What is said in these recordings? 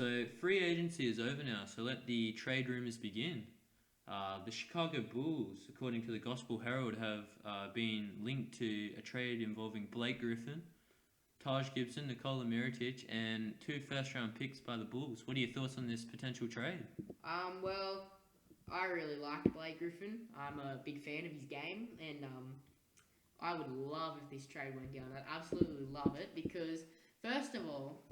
So free agency is over now, so let the trade rumors begin. The Chicago Bulls, according to the Gospel Herald, have been linked to a trade involving Blake Griffin, Taj Gibson, Nikola Mirotic, and 2 first-round picks by the Bulls. What are your thoughts on this potential trade? Well, I really like Blake Griffin. I'm a big fan of his game, and I would love if this trade went down. I'd absolutely love it because, first of all,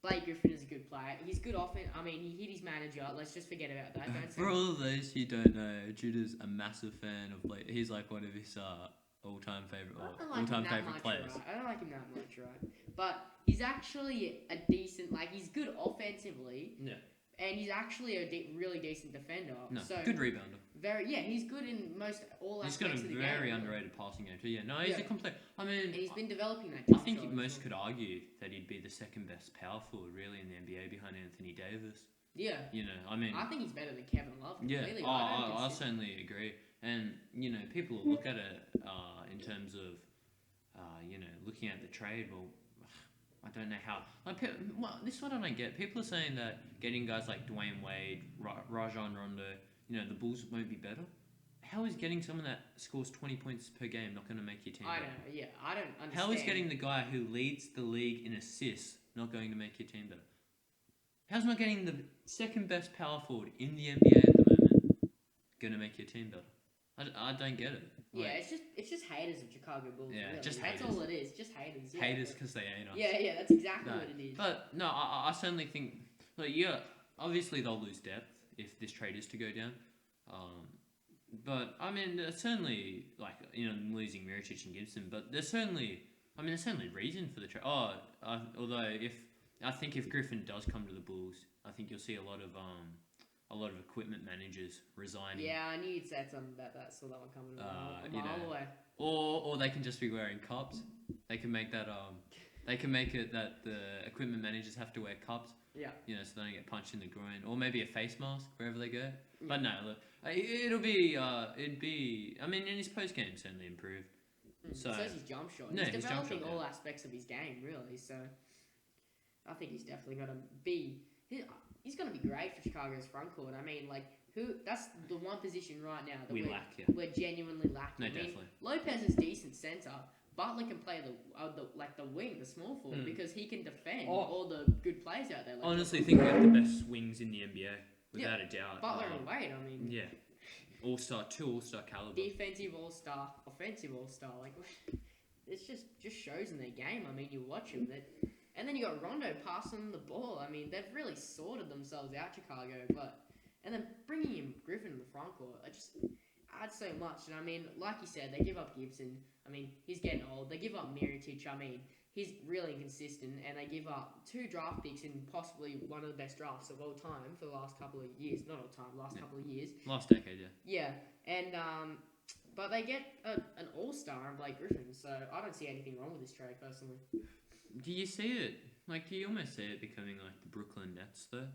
Blake Griffin is a good player. He's good offense. I mean, he hit his manager. Let's just forget about that. Don't say For all of those who don't know, Judah's a massive fan of Blake. He's like one of his all-time favorite players. Right? I don't like him that much, right? But he's actually a decent. Like he's good offensively. Yeah. And he's actually a really decent defender. No, so good rebounder. He's good in most all He's aspects got a of the game. very underrated passing game too. Yeah, no, he's a complete. I mean, and he's been developing that. I think most could argue that he'd be the second best power forward really in the NBA behind Anthony Davis. Yeah. You know, I mean, I think he's better than Kevin Love. Yeah, Completely. I certainly agree. And you know, people will look at it in terms of looking at the trade. Well, I don't know how. This is what I don't get. People are saying that getting guys like Dwayne Wade, Rajon Rondo, the Bulls won't be better. How is getting someone that scores 20 points per game not going to make your team better? I don't understand. How is getting the guy who leads the league in assists not going to make your team better? How's not getting the second best power forward in the NBA at the moment going to make your team better? I don't get it. It's just haters of Chicago Bulls. Yeah, really. just that's haters. all it is. Just haters. Yeah. Haters because they hate us. Yeah, that's exactly what it is. But no, I certainly think obviously they'll lose depth if this trade is to go down. But I mean, there's certainly losing Mirotic and Gibson, but there's certainly reason for the trade. Although if Griffin does come to the Bulls, I think you'll see a lot of equipment managers resigning. Yeah, I knew you'd said something about that. Saw that one coming a mile away. Or they can just be wearing cups. They can make that They can make it that the equipment managers have to wear cups. Yeah. So they don't get punched in the groin, or maybe a face mask wherever they go. Yeah. But no, look, it'd be. I mean, in his post game, certainly improved. So his jump shot. He's developing all aspects of his game, really. So I think he's definitely going to be. He's going to be great for Chicago's front court. I mean, that's the one position right now that we're genuinely lacking. No, definitely. Lopez is decent center. Butler can play the wing, the small forward, because he can defend all the good players out there. Honestly, I think we have the best wings in the NBA, without a doubt. Butler and Wade, I mean. Yeah. Two all-star caliber. Defensive all-star, offensive all-star. It's just shows in their game. I mean, you watch them. And then you got Rondo passing the ball. I mean, they've really sorted themselves out, Chicago. And then bringing in Griffin in the front court, it just adds so much. And I mean, like you said, they give up Gibson. I mean, he's getting old. They give up Mirotic. I mean, he's really inconsistent. And they give up 2 draft picks in possibly one of the best drafts of all time for the last couple of years. Not all time, couple of years. Last decade, yeah. Yeah, and but they get an all-star in Blake Griffin. So I don't see anything wrong with this trade, personally. Do you see it? Do you almost see it becoming like the Brooklyn Nets, though?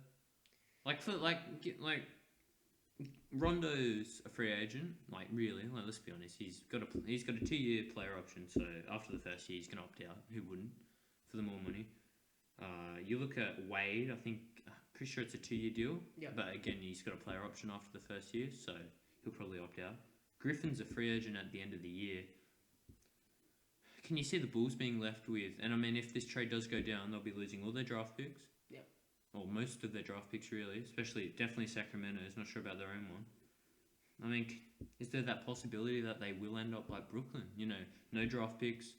Rondo's a free agent. Really, let's be honest. He's got a 2-year player option. So after the first year, he's gonna opt out. Who wouldn't? For the more money. You look at Wade. I think pretty sure it's a 2-year deal. Yeah. But again, he's got a player option after the first year, so he'll probably opt out. Griffin's a free agent at the end of the year. Can you see the Bulls being left with? And I mean, if this trade does go down, they'll be losing all their draft picks. Yeah. Or most of their draft picks, really. Definitely Sacramento's. Not sure about their own one. I mean, is there that possibility that they will end up like Brooklyn? No draft picks.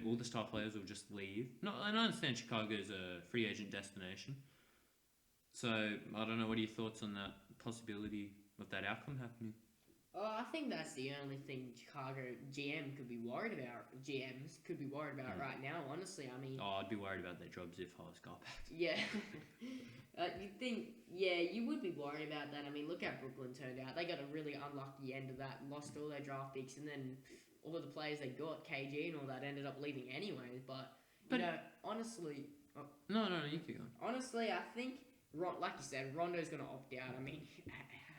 All the star players will just leave. No, and I understand Chicago's a free agent destination. So I don't know. What are your thoughts on that possibility of that outcome happening? I think that's the only thing Chicago GMs could be worried about right now. Honestly, I mean. I'd be worried about their jobs if I was Garpax. Yeah, you would be worried about that. I mean, look how Brooklyn turned out. They got a really unlucky end of that, lost all their draft picks, and then all the players they got, KG and all that, ended up leaving anyway. But honestly. No, you keep going. Honestly, I think like you said, Rondo's going to opt out. I mean,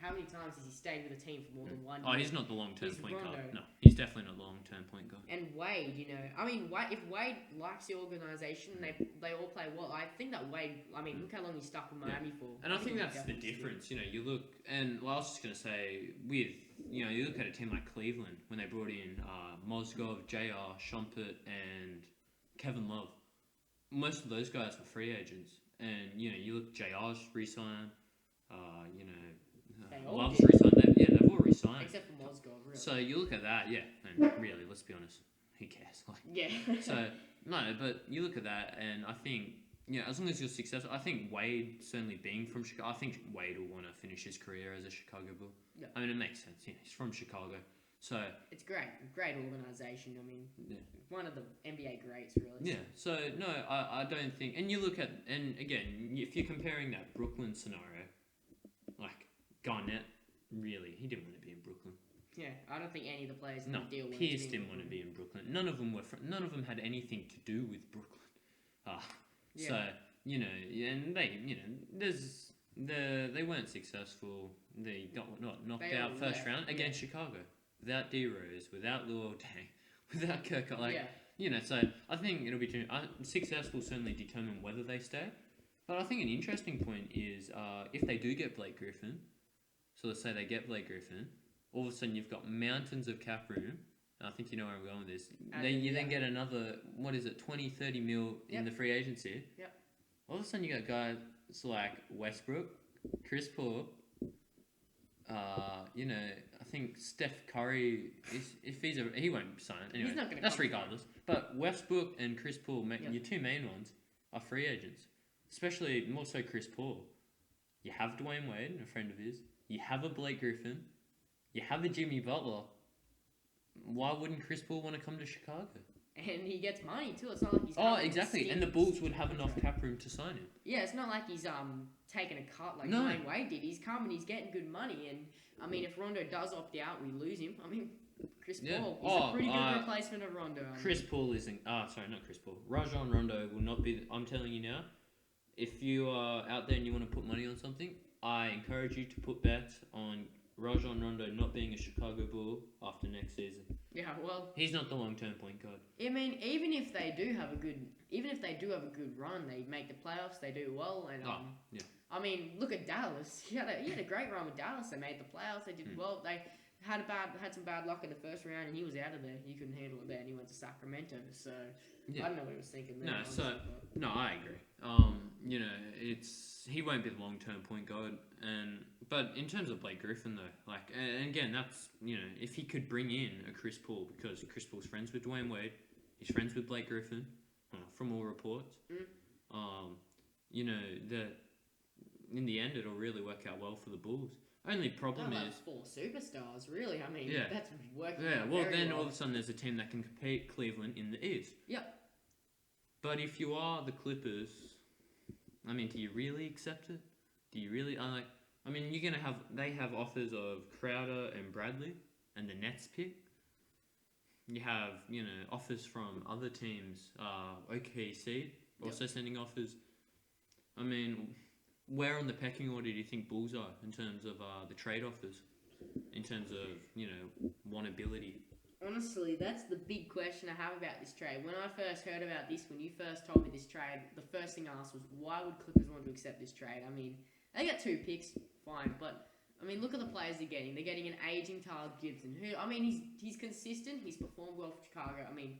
how many times has he stayed with a team for more than 1 year? Oh, he's not the long-term He's point Rondo. guard. No, he's definitely not the long-term point guard. And Wade, I mean, if Wade likes the organisation, they all play well. I think that Wade, I mean, look how long he stuck with Miami for. And I think that's the difference. You look, and I was just going to say, you look at a team like Cleveland when they brought in Mozgov, JR, Shumpert, and Kevin Love. Most of those guys were free agents. And, you look, JR's re-signed, Love's re-signed. They've all re-signed. Except for Mozgov, really. So you look at that, and really, let's be honest, who cares? So, no, but you look at that, and I think, as long as you're successful, I think Wade, certainly being from Chicago, I think Wade will want to finish his career as a Chicago Bull. Yeah. I mean, it makes sense. He's from Chicago. So it's great organisation. I mean, one of the NBA greats, really. Yeah. So no, I don't think. And you look at, and again, if you're comparing that Brooklyn scenario, like Garnett, really, he didn't want to be in Brooklyn. Yeah, I don't think any of the players in no, the deal. Pierce didn't want to be in Brooklyn. None of them had anything to do with Brooklyn. So and they weren't successful. They got knocked out first round against Chicago. Without D Rose, without Luol Deng, without Kirk, so I think it'll be success will certainly determine whether they stay. But I think an interesting point is if they do get Blake Griffin, so let's say they get Blake Griffin, all of a sudden you've got mountains of cap room. And I think you know where I'm going with this. Then get another 20, 30 mil in the free agency. Yep. All of a sudden you got guys like Westbrook, Chris Paul. I think Steph Curry he won't sign anyway. He's not gonna that's regardless. But Westbrook and Chris Paul, your two main ones, are free agents. Especially more so Chris Paul. You have Dwayne Wade, a friend of his. You have a Blake Griffin. You have a Jimmy Butler. Why wouldn't Chris Paul want to come to Chicago? And he gets money too. It's not like he's. Exactly. And the Bulls would have enough cap room to sign him. Yeah, it's not like he's taking a cut like Dwayne Wade did. He's coming. He's getting good money. And I mean, if Rondo does opt out, we lose him. I mean, Chris Paul is a pretty good replacement of Rondo. Chris Paul isn't. Sorry, not Chris Paul. Rajon Rondo will not be. I'm telling you now. If you are out there and you want to put money on something, I encourage you to put bets on Rajon Rondo not being a Chicago Bull after next season. Yeah, well, he's not the long-term point guard. I mean, even if they do have a good run, they make the playoffs, they do well, and I mean, look at Dallas. He had a great run with Dallas. They made the playoffs. They did well. They had some bad luck in the first round, and he was out of there. He couldn't handle it there, and he went to Sacramento. So I don't know what he was thinking there. No, I agree. He won't be the long-term point guard, but in terms of Blake Griffin though, and again, that's if he could bring in a Chris Paul, because Chris Paul's friends with Dwayne Wade, he's friends with Blake Griffin, from all reports. That in the end it'll really work out well for the Bulls. Only problem is 4 superstars, really. I mean, that's working. Yeah, then all of a sudden there's a team that can compete, Cleveland, in the East. Yep. But if you are the Clippers, I mean, do you really accept it? Do you really? They have offers of Crowder and Bradley, and the Nets pick. You have, offers from other teams. OKC also sending offers. I mean, where on the pecking order do you think Bulls are in terms of the trade offers? In terms of, wanability? Honestly, that's the big question I have about this trade. When I first heard about this, when you first told me this trade, the first thing I asked was, why would Clippers want to accept this trade? I mean, they got 2 picks, fine, but I mean, look at the players they're getting. They're getting an aging Tyler Gibson, who, I mean, he's consistent. He's performed well for Chicago. I mean,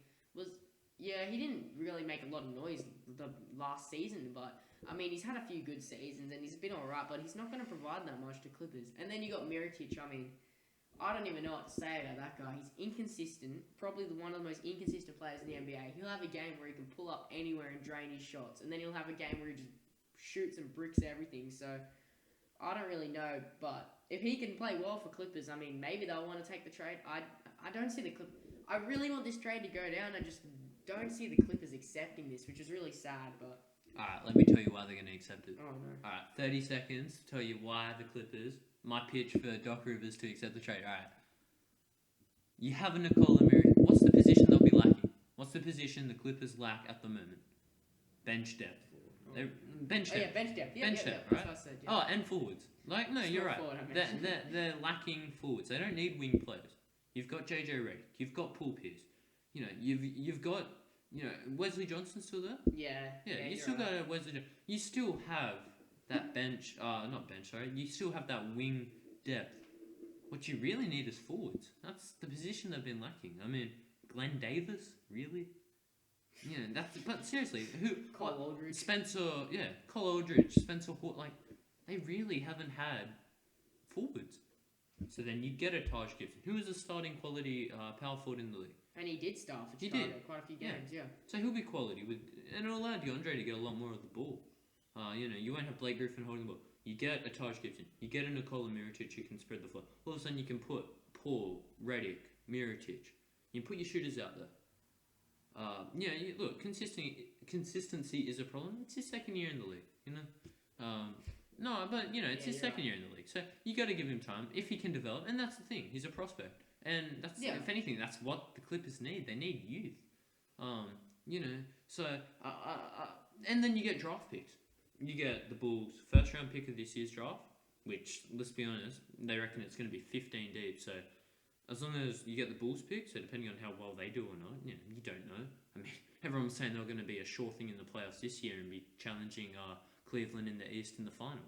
he didn't really make a lot of noise the last season, but I mean, he's had a few good seasons and he's been alright, but he's not going to provide that much to Clippers. And then you got Mirotic. I mean, I don't even know what to say about that guy. He's inconsistent, probably one of the most inconsistent players in the NBA. He'll have a game where he can pull up anywhere and drain his shots, and then he'll have a game where he just shoots and bricks everything. So I don't really know, but if he can play well for Clippers, I mean, maybe they'll want to take the trade. I don't see the Clippers. I really want this trade to go down. I just don't see the Clippers accepting this, which is really sad. But alright, let me tell you why they're going to accept it. Oh no! Alright, 30 seconds to tell you why the Clippers. My pitch for Doc Rivers to accept the trade. Alright. You have a Nikola Mirotic. What's the position they'll be lacking? What's the position the Clippers lack at the moment? Bench depth. They bench Oh yeah, depth. bench depth. Yeah, Bench yeah, depth, yeah. right? That's what I said. Yeah. Oh, and forwards. Like, no, you're Small right. forward, I They're, mentioned. they're lacking forwards. They don't need wing players. You've got JJ Redick. You've got Paul Pierce. You know, you've got, you know, Wesley Johnson's still there. Yeah. Yeah, you you're still right. got Wesley. You still have that bench. Not bench. Sorry. You still have that wing depth. What you really need is forwards. That's the position they've been lacking. I mean, Glenn Davis, really? Yeah, that's. But seriously, who? Cole Aldridge. Spencer. Yeah, Cole Aldridge, Spencer Hort. Like, they really haven't had forwards. So then you get a Taj Gibson, who is a starting quality power forward in the league. And he did start for He Chicago did. quite a few Yeah. games. Yeah. So he'll be quality with, and it'll allow DeAndre to get a lot more of the ball. You know, you won't have Blake Griffin holding the ball. You get a Taj Gibson. You get a Nikola Mirotic who can spread the floor. All of a sudden, you can put Paul, Redick, Mirotic. You put your shooters out there. Yeah, look, consistency is a problem. It's his second year in the league, you know. No, but you know, it's Yeah, his you're second year in the league, so you got to give him time if he can develop. And that's the thing; he's a prospect, and that's Yeah. if anything, that's what the Clippers need. They need youth. You know, so and then you get draft picks. You get the Bulls' first round pick of this year's draft, which, let's be honest, they reckon it's going to be 15 deep. So as long as you get the Bulls pick, so depending on how well they do or not, you know, you don't know. I mean, everyone's saying they're going to be a sure thing in the playoffs this year and be challenging Cleveland in the East in the final,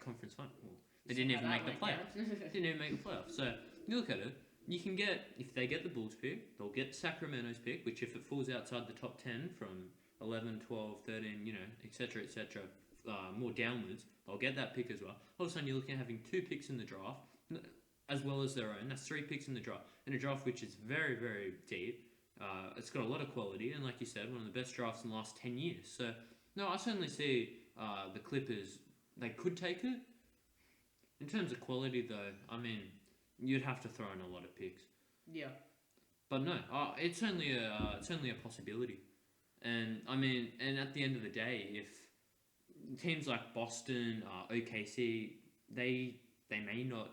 conference final. Well, they didn't even make the playoffs. Didn't even make the playoffs. So you look at it, you can get, if they get the Bulls pick, they'll get Sacramento's pick, which if it falls outside the top 10 from 11, 12, 13, you know, etc., more downwards, they'll get that pick as well. All of a sudden, you're looking at having 2 picks in the draft, as well as their own. That's 3 picks in the draft. In a draft which is very, very deep. It's got a lot of quality, and like you said, one of the best drafts in the last 10 years. So, no, I certainly see the Clippers, they could take it. In terms of quality, though, I mean, you'd have to throw in a lot of picks. Yeah. But no, it's certainly a possibility. And I mean, and at the end of the day, if teams like Boston, OKC, they may not,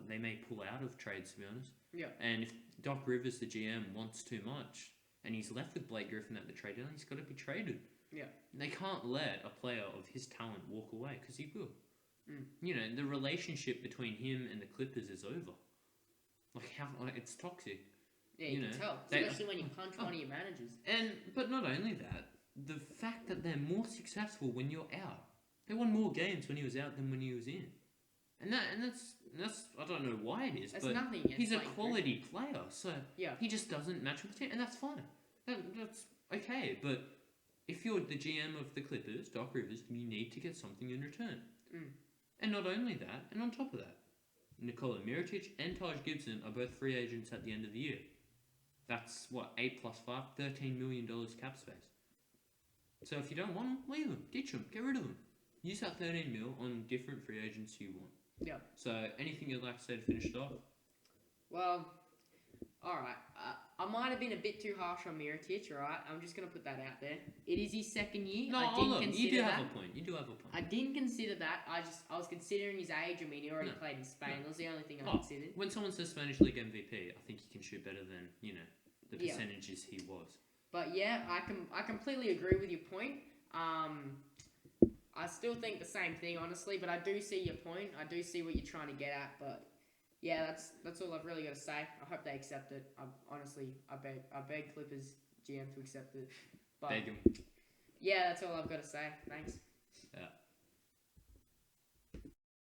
they may pull out of trades, to be honest. Yeah. And if Doc Rivers, the GM, wants too much, and he's left with Blake Griffin at the trade deadline, he's got to be traded. Yeah. They can't let a player of his talent walk away, because he will. Mm. You know, the relationship between him and the Clippers is over. It's toxic. Yeah, you can tell, especially when you punch one of your managers. But not only that, the fact that they're more successful when you're out. They won more games when he was out than when he was in. And that's I don't know why it is, That's but nothing against he's a Blake quality player, so Yeah. he just doesn't match with the team, and that's fine. That's okay, but if you're the GM of the Clippers, Doc Rivers, you need to get something in return. Mm. And not only that, and on top of that, Nikola Mirotic and Taj Gibson are both free agents at the end of the year. That's, 8 plus 5, $13 million cap space. So if you don't want them, leave them, ditch them, get rid of them. Use that 13 mil on different free agents you want. Yeah. So anything you'd like to say to finish it off? Well, alright. I might have been a bit too harsh on Mirotic, alright? I'm just going to put that out there. It is his second year. No, I didn't consider you do that. have a point. You do have a point. I didn't consider that. I was considering his age. I mean, he already No. played in Spain. No. That was the only thing I Oh, considered. When someone says Spanish League MVP, I think he can shoot better than, the Yeah. percentages he was. But yeah, I completely agree with your point. I still think the same thing, honestly, but I do see your point. I do see what you're trying to get at, but yeah, that's all I've really got to say. I hope they accept it. I beg Clippers GM to accept it. But Beg him. yeah, that's all I've got to say. Thanks. Yeah.